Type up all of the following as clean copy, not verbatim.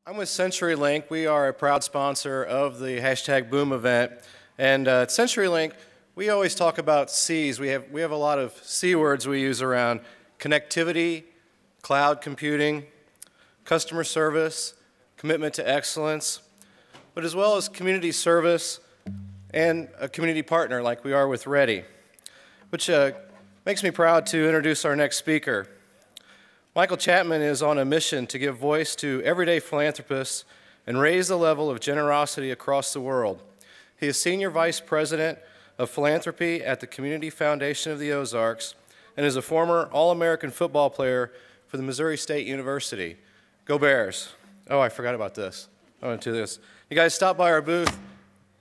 I'm with CenturyLink. We are a proud sponsor of the #Boom event. And at CenturyLink, we always talk about C's. We have a lot of C words we use around connectivity, cloud computing, customer service, commitment to excellence, but as well as community service and a community partner like we are with Ready, which makes me proud to introduce our next speaker. Michael Chatman is on a mission to give voice to everyday philanthropists and raise the level of generosity across the world. He is Senior Vice President of Philanthropy at the Community Foundation of the Ozarks and is a former All-American football player for the Missouri State University. Go Bears. Oh, I forgot about this. I want to do this. You guys stop by our booth.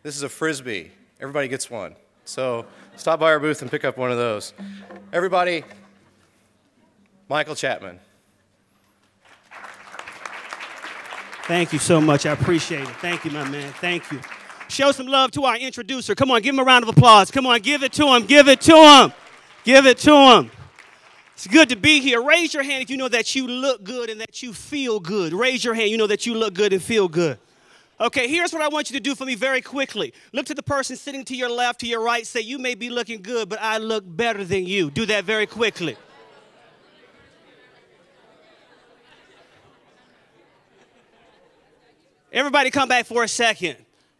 This is a Frisbee. Everybody gets one. So stop by our booth and pick up one of those. Everybody, Michael Chatman. Thank you so much. I appreciate it. Thank you, my man. Thank you. Show some love to our introducer. Come on, give him a round of applause. Come on, give it to him. Give it to him. Give it to him. It's good to be here. Raise your hand if you know that you look good and that you feel good. Raise your hand. You know that you look good and feel good. Okay, here's what I want you to do for me very quickly. Look to the person sitting to your left, to your right. Say, you may be looking good, but I look better than you. Do that very quickly. Everybody come back for a second.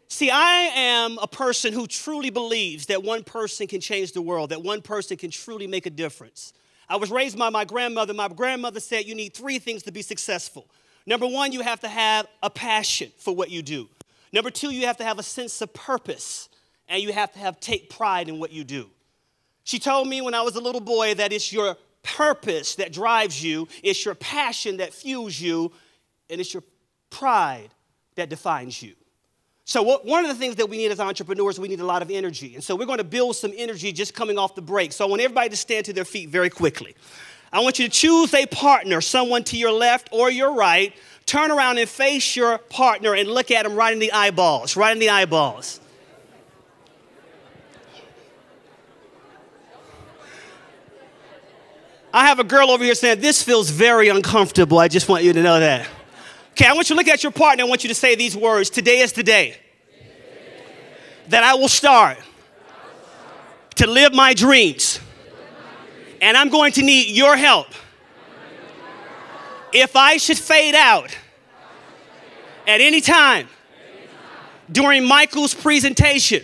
See, I am a person who truly believes that one person can change the world, that one person can truly make a difference. I was raised by my grandmother. My grandmother said you need 3 things to be successful. Number 1, you have to have a passion for what you do. Number 2, you have to have a sense of purpose, and you have to take pride in what you do. She told me when I was a little boy that it's your purpose that drives you, it's your passion that fuels you, and it's your pride that defines you. So one of the things that we need as entrepreneurs, we need a lot of energy. And so we're going to build some energy just coming off the break. So I want everybody to stand to their feet very quickly. I want you to choose a partner, someone to your left or your right. Turn around and face your partner and look at him right in the eyeballs, right in the eyeballs. I have a girl over here saying, this feels very uncomfortable. I just want you to know that. Okay, I want you to look at your partner. I want you to say these words. Today is the day that I will start to live my dreams. And I'm going to need your help. If I should fade out at any time during Michael's presentation,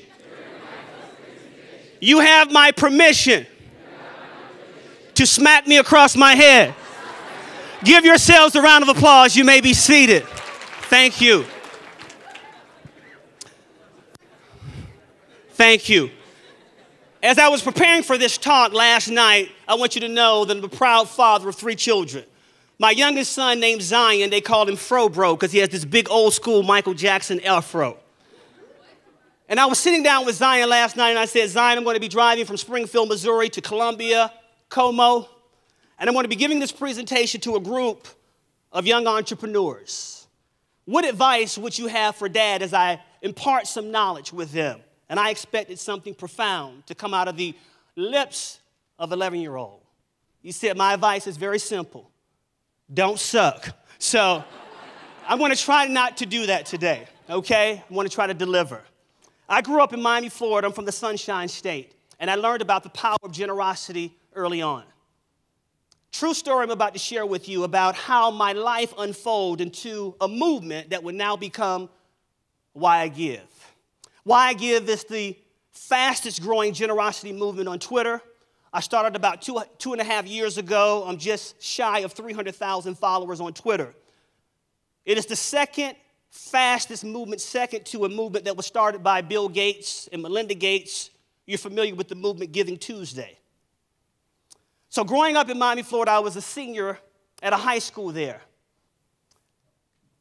you have my permission to smack me across my head. Give yourselves a round of applause. You may be seated. Thank you. Thank you. As I was preparing for this talk last night, I want you to know that I'm a proud father of 3 children. My youngest son named Zion, they called him Fro-Bro because he has this big old school Michael Jackson afro. And I was sitting down with Zion last night and I said, Zion, I'm going to be driving from Springfield, Missouri to Columbia, Como. And I'm going to be giving this presentation to a group of young entrepreneurs. What advice would you have for Dad as I impart some knowledge with them? And I expected something profound to come out of the lips of an 11-year-old. He said, my advice is very simple. Don't suck. So I'm going to try not to do that today, okay? I want to try to deliver. I grew up in Miami, Florida. I'm from the Sunshine State. And I learned about the power of generosity early on. True story I'm about to share with you about how my life unfolded into a movement that would now become Why I Give. Why I Give is the fastest growing generosity movement on Twitter. I started about two and a half years ago. I'm just shy of 300,000 followers on Twitter. It is the second fastest movement, second to a movement that was started by Bill Gates and Melinda Gates. You're familiar with the movement Giving Tuesday. So growing up in Miami, Florida, I was a senior at a high school there.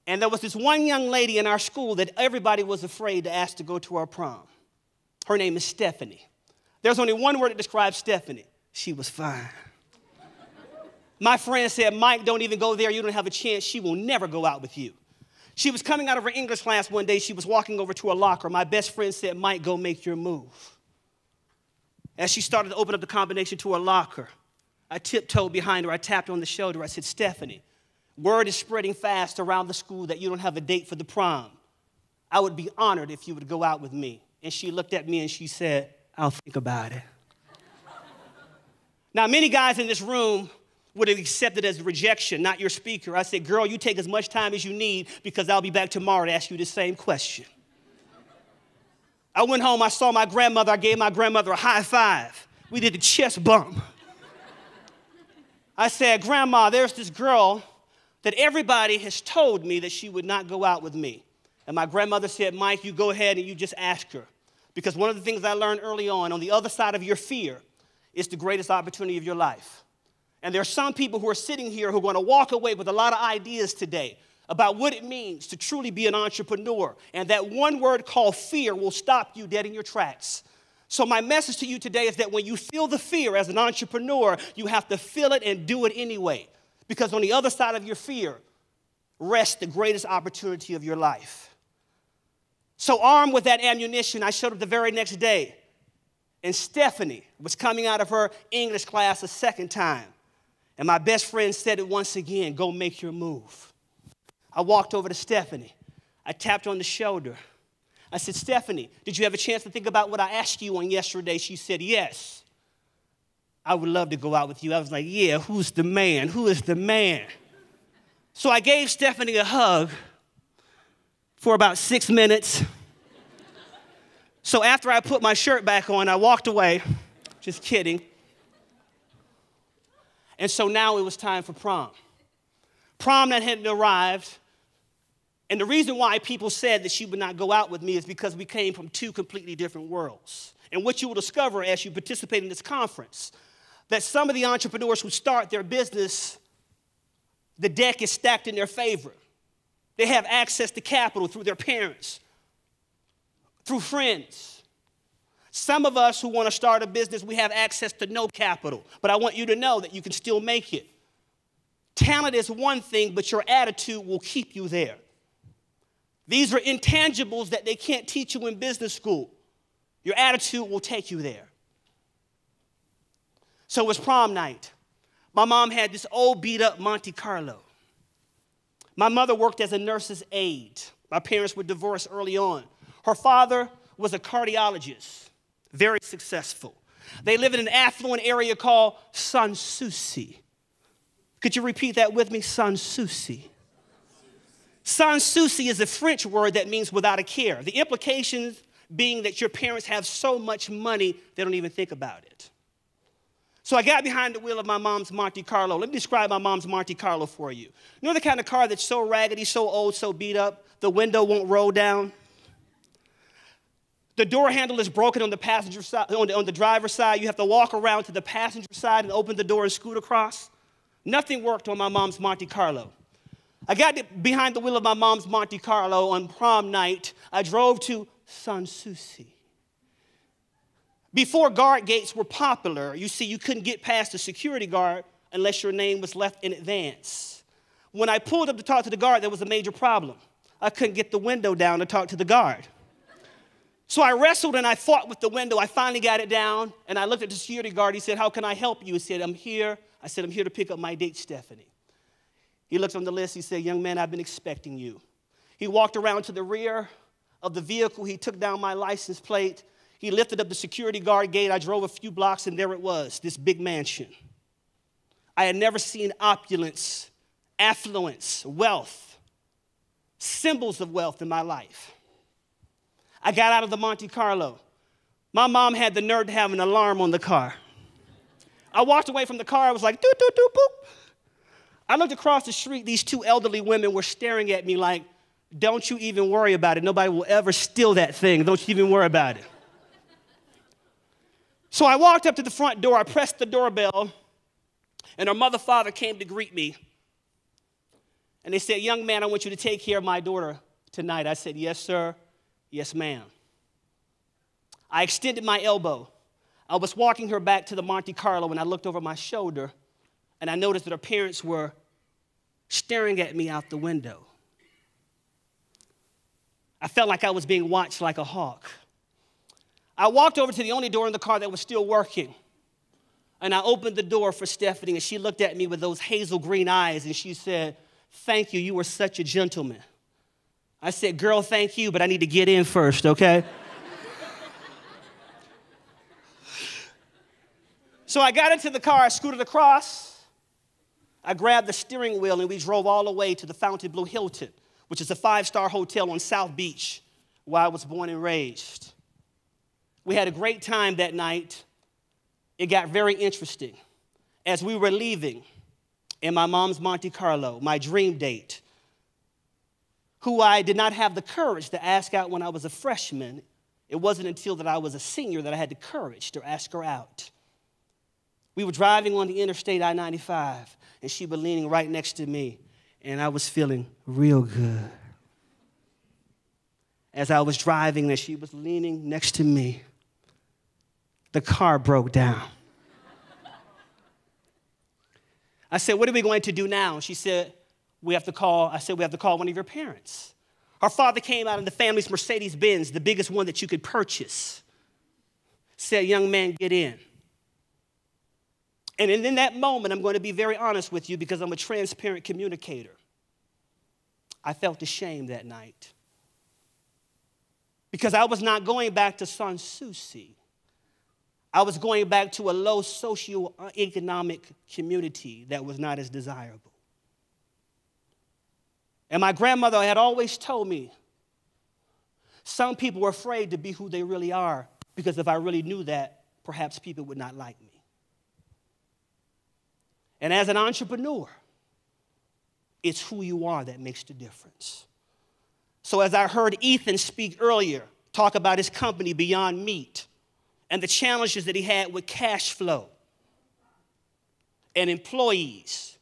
And there was this one young lady in our school that everybody was afraid to ask to go to our prom. Her name is Stephanie. There's only one word that describes Stephanie. She was fine. My friend said, Mike, don't even go there. You don't have a chance. She will never go out with you. She was coming out of her English class one day. She was walking over to a locker. My best friend said, Mike, go make your move. As she started to open up the combination to her locker, I tiptoed behind her. I tapped her on the shoulder. I said, Stephanie, Word is spreading fast around the school that you don't have a date for the prom. I would be honored if you would go out with me. And she looked at me and she said, I'll think about it. Now, many guys in this room would have accepted as rejection, not your speaker. I said, girl, you take as much time as you need because I'll be back tomorrow to ask you the same question. I went home, I saw my grandmother, I gave my grandmother a high five. We did the chest bump. I said, Grandma, there's this girl that everybody has told me that she would not go out with me. And my grandmother said, Mike, you go ahead and you just ask her. Because one of the things I learned early on the other side of your fear is the greatest opportunity of your life. And there are some people who are sitting here who are going to walk away with a lot of ideas today about what it means to truly be an entrepreneur. And that one word called fear will stop you dead in your tracks. So my message to you today is that when you feel the fear as an entrepreneur, you have to feel it and do it anyway. Because on the other side of your fear rests the greatest opportunity of your life. So armed with that ammunition, I showed up the very next day. And Stephanie was coming out of her English class a second time. And my best friend said it once again, go make your move. I walked over to Stephanie. I tapped her on the shoulder. I said, Stephanie, did you have a chance to think about what I asked you on yesterday? She said, yes. I would love to go out with you. I was like, yeah, who's the man? Who is the man? So I gave Stephanie a hug for about 6 minutes. So after I put my shirt back on, I walked away. Just kidding. And so now it was time for prom. Prom that hadn't arrived. And the reason why people said that she would not go out with me is because we came from two completely different worlds. And what you will discover as you participate in this conference, that some of the entrepreneurs who start their business, the deck is stacked in their favor. They have access to capital through their parents, through friends. Some of us who want to start a business, we have access to no capital. But I want you to know that you can still make it. Talent is one thing, but your attitude will keep you there. These are intangibles that they can't teach you in business school. Your attitude will take you there. So it was prom night. My mom had this old beat-up Monte Carlo. My mother worked as a nurse's aide. My parents were divorced early on. Her father was a cardiologist, very successful. They live in an affluent area called Sans Souci. Could you repeat that with me? Sans Souci. Sans souci is a French word that means without a care. The implications being that your parents have so much money, they don't even think about it. So I got behind the wheel of my mom's Monte Carlo. Let me describe my mom's Monte Carlo for you. You know the kind of car that's so raggedy, so old, so beat up, the window won't roll down? The door handle is broken on the passenger side, on the driver's side. You have to walk around to the passenger side and open the door and scoot across. Nothing worked on my mom's Monte Carlo. I got behind the wheel of my mom's Monte Carlo on prom night. I drove to Sans Souci. Before guard gates were popular, you see, you couldn't get past the security guard unless your name was left in advance. When I pulled up to talk to the guard, there was a major problem. I couldn't get the window down to talk to the guard. So I wrestled and I fought with the window. I finally got it down, and I looked at the security guard. He said, how can I help you? He said, I'm here. I said, I'm here to pick up my date, Stephanie. He looked on the list. He said, young man, I've been expecting you. He walked around to the rear of the vehicle. He took down my license plate. He lifted up the security guard gate. I drove a few blocks, and there it was, this big mansion. I had never seen opulence, affluence, wealth, symbols of wealth in my life. I got out of the Monte Carlo. My mom had the nerve to have an alarm on the car. I walked away from the car. I was like, doot, doot, doot, boop. I looked across the street. These two elderly women were staring at me like, don't you even worry about it. Nobody will ever steal that thing. Don't you even worry about it. So I walked up to the front door. I pressed the doorbell, and her mother, father came to greet me. And they said, young man, I want you to take care of my daughter tonight. I said, yes, sir. Yes, ma'am. I extended my elbow. I was walking her back to the Monte Carlo, and I looked over my shoulder, and I noticed that her parents were staring at me out the window. I felt like I was being watched like a hawk. I walked over to the only door in the car that was still working, and I opened the door for Stephanie, and she looked at me with those hazel green eyes, and she said, "Thank you, you were such a gentleman." I said, "Girl, thank you, but I need to get in first, okay?" So I got into the car, I scooted across, I grabbed the steering wheel, and we drove all the way to the Fontainebleau Hilton, which is a 5-star hotel on South Beach, where I was born and raised. We had a great time that night. It got very interesting. As we were leaving in my mom's Monte Carlo, my dream date, who I did not have the courage to ask out when I was a freshman, it wasn't until that I was a senior that I had the courage to ask her out. We were driving on the interstate I-95, and she was leaning right next to me, and I was feeling real good. As I was driving and she was leaning next to me, the car broke down. I said, "What are we going to do now?" She said, "We have to call." I said, "We have to call one of your parents." Our father came out in the family's Mercedes-Benz, the biggest one that you could purchase. Said, "Young man, get in." And in that moment, I'm going to be very honest with you because I'm a transparent communicator. I felt ashamed that night because I was not going back to Sans Souci. I was going back to a low socioeconomic community that was not as desirable. And my grandmother had always told me, some people are afraid to be who they really are because if I really knew that, perhaps people would not like me. And as an entrepreneur, it's who you are that makes the difference. So as I heard Ethan speak earlier, talk about his company Beyond Meat and the challenges that he had with cash flow and employees,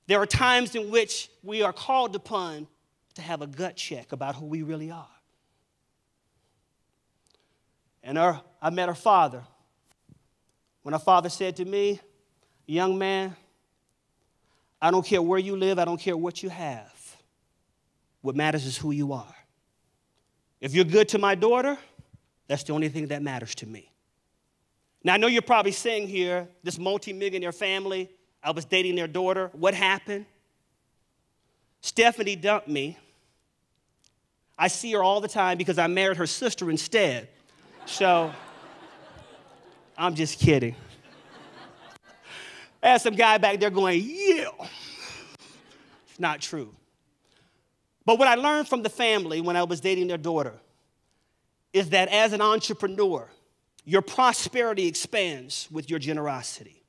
there are times in which we are called upon to have a gut check about who we really are. And I met her father. When her father said to me, "Young man, I don't care where you live, I don't care what you have. What matters is who you are. If you're good to my daughter, that's the only thing that matters to me." Now, I know you're probably saying here, this multi-millionaire family, I was dating their daughter. What happened? Stephanie dumped me. I see her all the time because I married her sister instead. So, I'm just kidding. I had some guy back there going, "Yeah." It's not true. But what I learned from the family when I was dating their daughter is that as an entrepreneur, your prosperity expands with your generosity.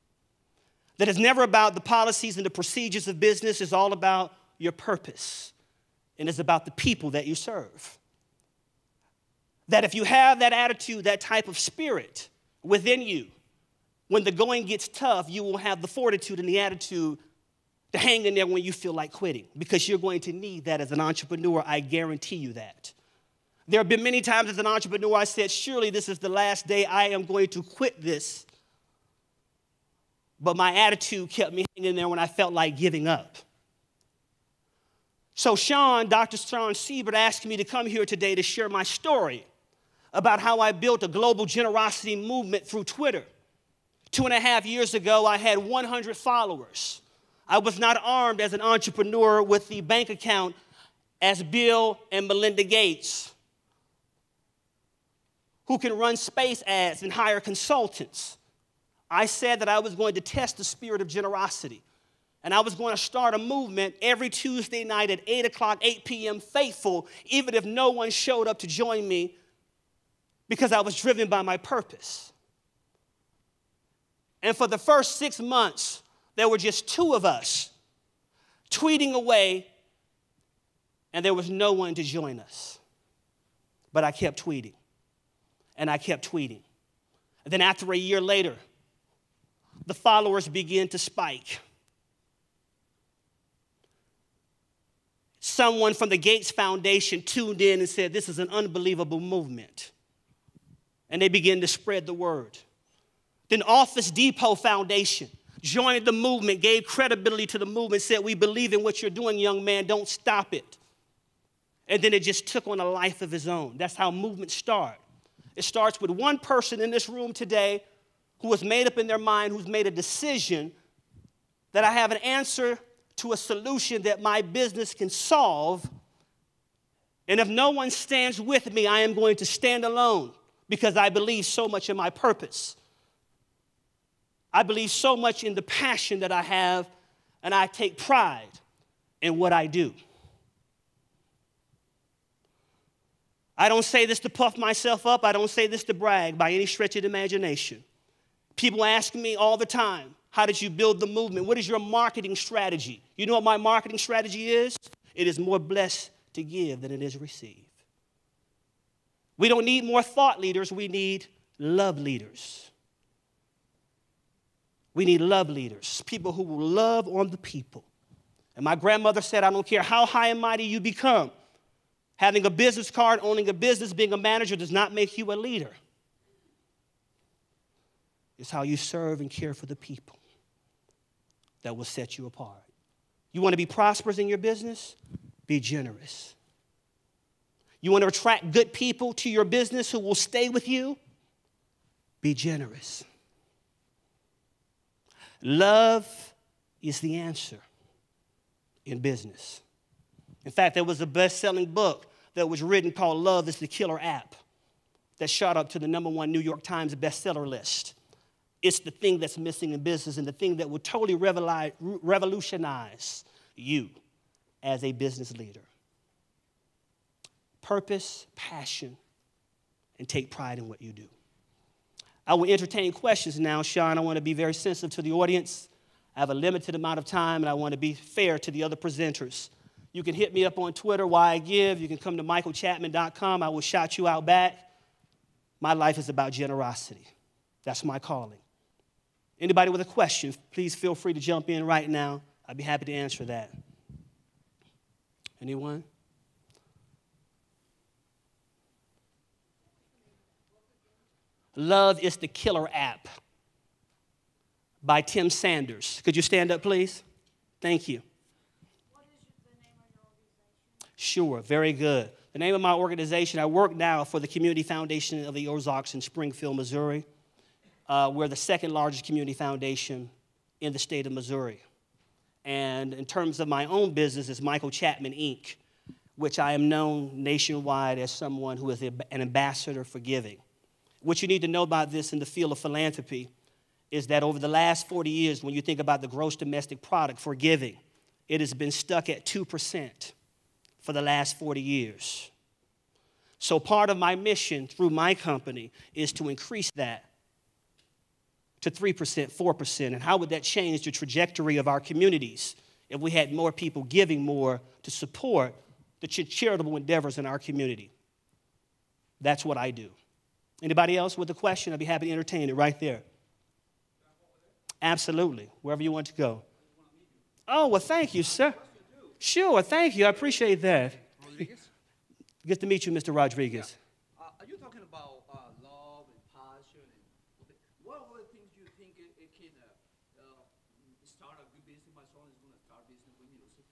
That it's never about the policies and the procedures of business. It's all about your purpose. And it's about the people that you serve. That if you have that attitude, that type of spirit within you, when the going gets tough, you will have the fortitude and the attitude to hang in there when you feel like quitting, because you're going to need that as an entrepreneur. I guarantee you that. There have been many times as an entrepreneur I said, surely this is the last day I am going to quit this. But my attitude kept me hanging there when I felt like giving up. So Dr. Sean Siebert asked me to come here today to share my story about how I built a global generosity movement through Twitter. 2.5 years ago, I had 100 followers. I was not armed as an entrepreneur with the bank account as Bill and Melinda Gates, who can run space ads and hire consultants. I said that I was going to test the spirit of generosity, and I was going to start a movement every Tuesday night at 8 o'clock, 8 p.m. faithful, even if no one showed up to join me, because I was driven by my purpose. And for the first 6 months, there were just 2 of us tweeting away, and there was no one to join us. But I kept tweeting, and I kept tweeting. And then after a year later, the followers began to spike. Someone from the Gates Foundation tuned in and said, "This is an unbelievable movement." And they began to spread the word. Then Office Depot Foundation joined the movement, gave credibility to the movement, said, "We believe in what you're doing, young man. Don't stop it." And then it just took on a life of its own. That's how movements start. It starts with one person in this room today who has made up in their mind, who's made a decision that I have an answer to a solution that my business can solve. And if no one stands with me, I am going to stand alone because I believe so much in my purpose. I believe so much in the passion that I have, and I take pride in what I do. I don't say this to puff myself up. I don't say this to brag by any stretch of the imagination. People ask me all the time, how did you build the movement? What is your marketing strategy? You know what my marketing strategy is? It is more blessed to give than it is receive. We don't need more thought leaders. We need love leaders. We need love leaders, people who will love on the people. And my grandmother said, I don't care how high and mighty you become, having a business card, owning a business, being a manager does not make you a leader. It's how you serve and care for the people that will set you apart. You want to be prosperous in your business? Be generous. You want to attract good people to your business who will stay with you? Be generous. Love is the answer in business. In fact, there was a best-selling book that was written called Love is the Killer App that shot up to the #1 New York Times bestseller list. It's the thing that's missing in business and the thing that will totally revolutionize you as a business leader. Purpose, passion, and take pride in what you do. I will entertain questions now, Sean. I want to be very sensitive to the audience. I have a limited amount of time, and I want to be fair to the other presenters. You can hit me up on Twitter, Why I Give. You can come to michaelchatman.com. I will shout you out back. My life is about generosity. That's my calling. Anybody with a question, please feel free to jump in right now. I'd be happy to answer that. Anyone? Love is the Killer App by Tim Sanders. Could you stand up, please? Thank you. What is the name of your organization? Sure, very good. The name of my organization, I work now for the Community Foundation of the Ozarks in Springfield, Missouri. We're the second largest community foundation in the state of Missouri. And in terms of my own business, it's Michael Chatman, Inc., which I am known nationwide as someone who is an ambassador for giving. What you need to know about this in the field of philanthropy is that over the last 40 years, when you think about the gross domestic product for giving, it has been stuck at 2% for the last 40 years. So part of my mission through my company is to increase that to 3%, 4%. And how would that change the trajectory of our communities if we had more people giving more to support the charitable endeavors in our community? That's what I do. Anybody else with a question? I'd be happy to entertain it right there. Absolutely. Wherever you want to go. Oh, well, thank you, sir. Sure, thank you. I appreciate that. Rodriguez? Good to meet you, Mr. Rodriguez. Yeah. Are you talking about love and passion? And what are the things you think it can start a good business? My son is going to start business with music.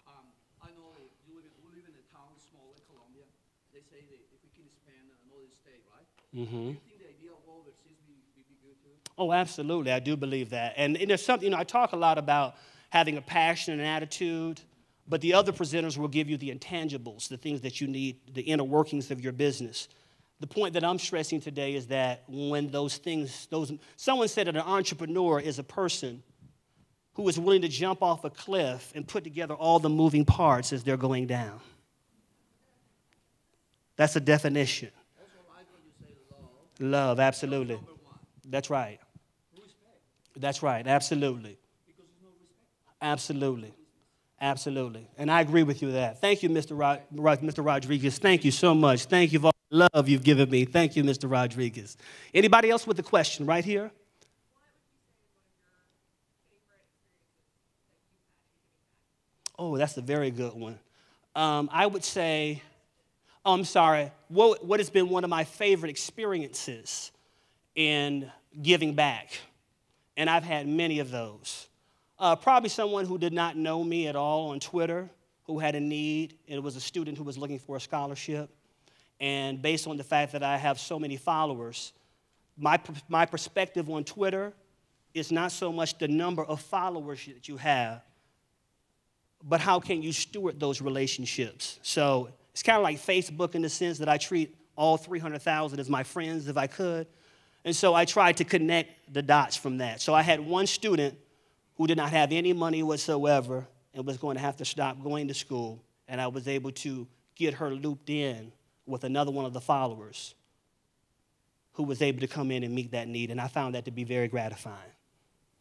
I know we live in a town small in Colombia. They say that if we can expand another state, right? Mm-hmm. Do you think the idea of overseas would be good too? Oh, absolutely. I do believe that. And there's something, I talk a lot about having a passion and attitude, but the other presenters will give you the intangibles, the things that you need, the inner workings of your business. The point that I'm stressing today is that when those things, someone said that an entrepreneur is a person who is willing to jump off a cliff and put together all the moving parts as they're going down. That's a definition. Also, I like when you say love. Love, absolutely. Number one. That's right. Respect. That's right, absolutely. Because there's no respect. Absolutely. Absolutely. And I agree with you that. Thank you, Mr. Rodriguez. Thank you so much. Thank you for all the love you've given me. Thank you, Mr. Rodriguez. Anybody else with a question right here? Oh, that's a very good one. I would say, I'm sorry, what has been one of my favorite experiences in giving back? And I've had many of those. Probably someone who did not know me at all on Twitter, who had a need, and it was a student who was looking for a scholarship. And based on the fact that I have so many followers, my perspective on Twitter is not so much the number of followers that you have, but how can you steward those relationships? So it's kind of like Facebook in the sense that I treat all 300,000 as my friends if I could. And so I tried to connect the dots from that. So I had one student who did not have any money whatsoever and was going to have to stop going to school. And I was able to get her looped in with another one of the followers who was able to come in and meet that need. And I found that to be very gratifying.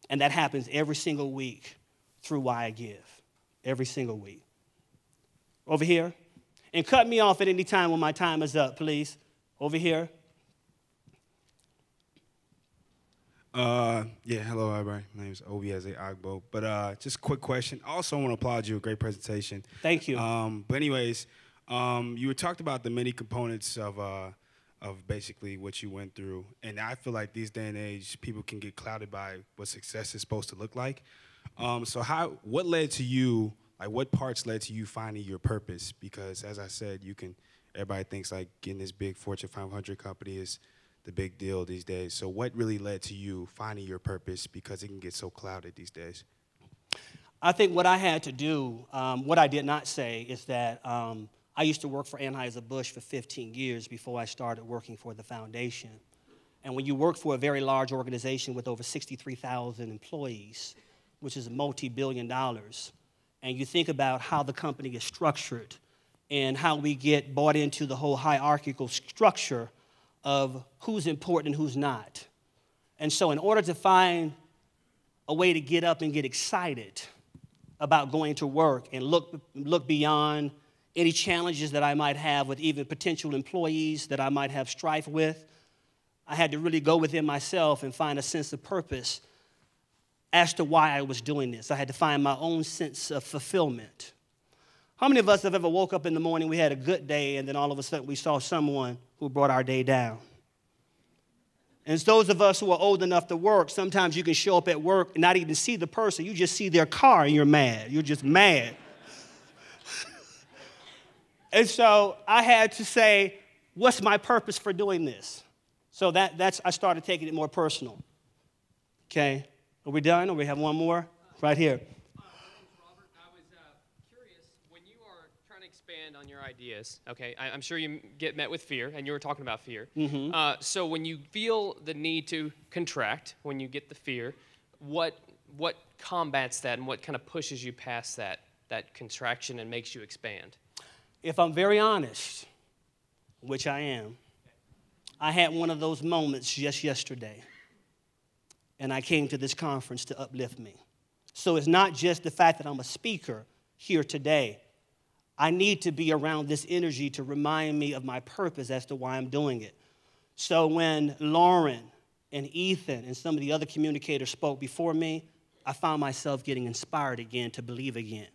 And that happens every single week through Why I Give. Every single week. Over here. And cut me off at any time when my time is up, please. Over here. Yeah, hello, everybody. My name is Obieze Agbo. But just a quick question. I also want to applaud you. A great presentation. Thank you. But anyways, you were talked about the many components of basically what you went through. And I feel like these day and age, people can get clouded by what success is supposed to look like. So what led to you, like what parts led to you finding your purpose? Because as I said, everybody thinks like getting this big Fortune 500 company is the big deal these days. So what really led to you finding your purpose, because it can get so clouded these days? I think what I had to do, what I did not say is that I used to work for Anheuser-Busch for 15 years before I started working for the foundation. And when you work for a very large organization with over 63,000 employees, which is multi-billion dollars, and you think about how the company is structured and how we get bought into the whole hierarchical structure of who's important and who's not. And so in order to find a way to get up and get excited about going to work and look beyond any challenges that I might have with even potential employees that I might have strife with, I had to really go within myself and find a sense of purpose as to why I was doing this. I had to find my own sense of fulfillment. How many of us have ever woke up in the morning, we had a good day, and then all of a sudden we saw someone who brought our day down? And it's those of us who are old enough to work, sometimes you can show up at work and not even see the person. You just see their car and you're mad. You're just mad. And so I had to say, what's my purpose for doing this? So I started taking it more personal. Okay, are we done? Or we have one more? Right here. Robert, I was curious, when you are trying to expand on your ideas, okay, I'm sure you get met with fear, and you were talking about fear. Mm-hmm. So when you feel the need to contract, when you get the fear, what combats that and what kind of pushes you past that contraction and makes you expand? If I'm very honest, which I am, I had one of those moments just yesterday, and I came to this conference to uplift me. So it's not just the fact that I'm a speaker here today. I need to be around this energy to remind me of my purpose as to why I'm doing it. So when Lauren and Ethan and some of the other communicators spoke before me, I found myself getting inspired again to believe again.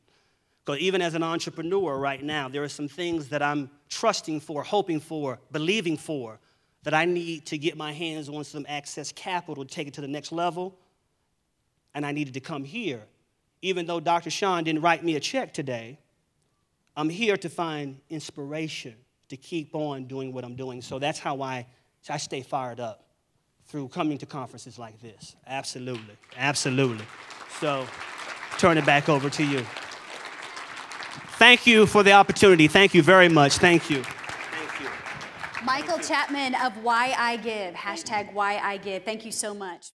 Because even as an entrepreneur right now, there are some things that I'm trusting for, hoping for, believing for, that I need to get my hands on some access capital to take it to the next level. And I needed to come here. Even though Dr. Sean didn't write me a check today, I'm here to find inspiration to keep on doing what I'm doing. So that's how I stay fired up through coming to conferences like this. Absolutely, absolutely. So turn it back over to you. Thank you for the opportunity. Thank you very much. Thank you. Thank you. Michael Chatman of Why I Give, hashtag Why I Give. Thank you so much.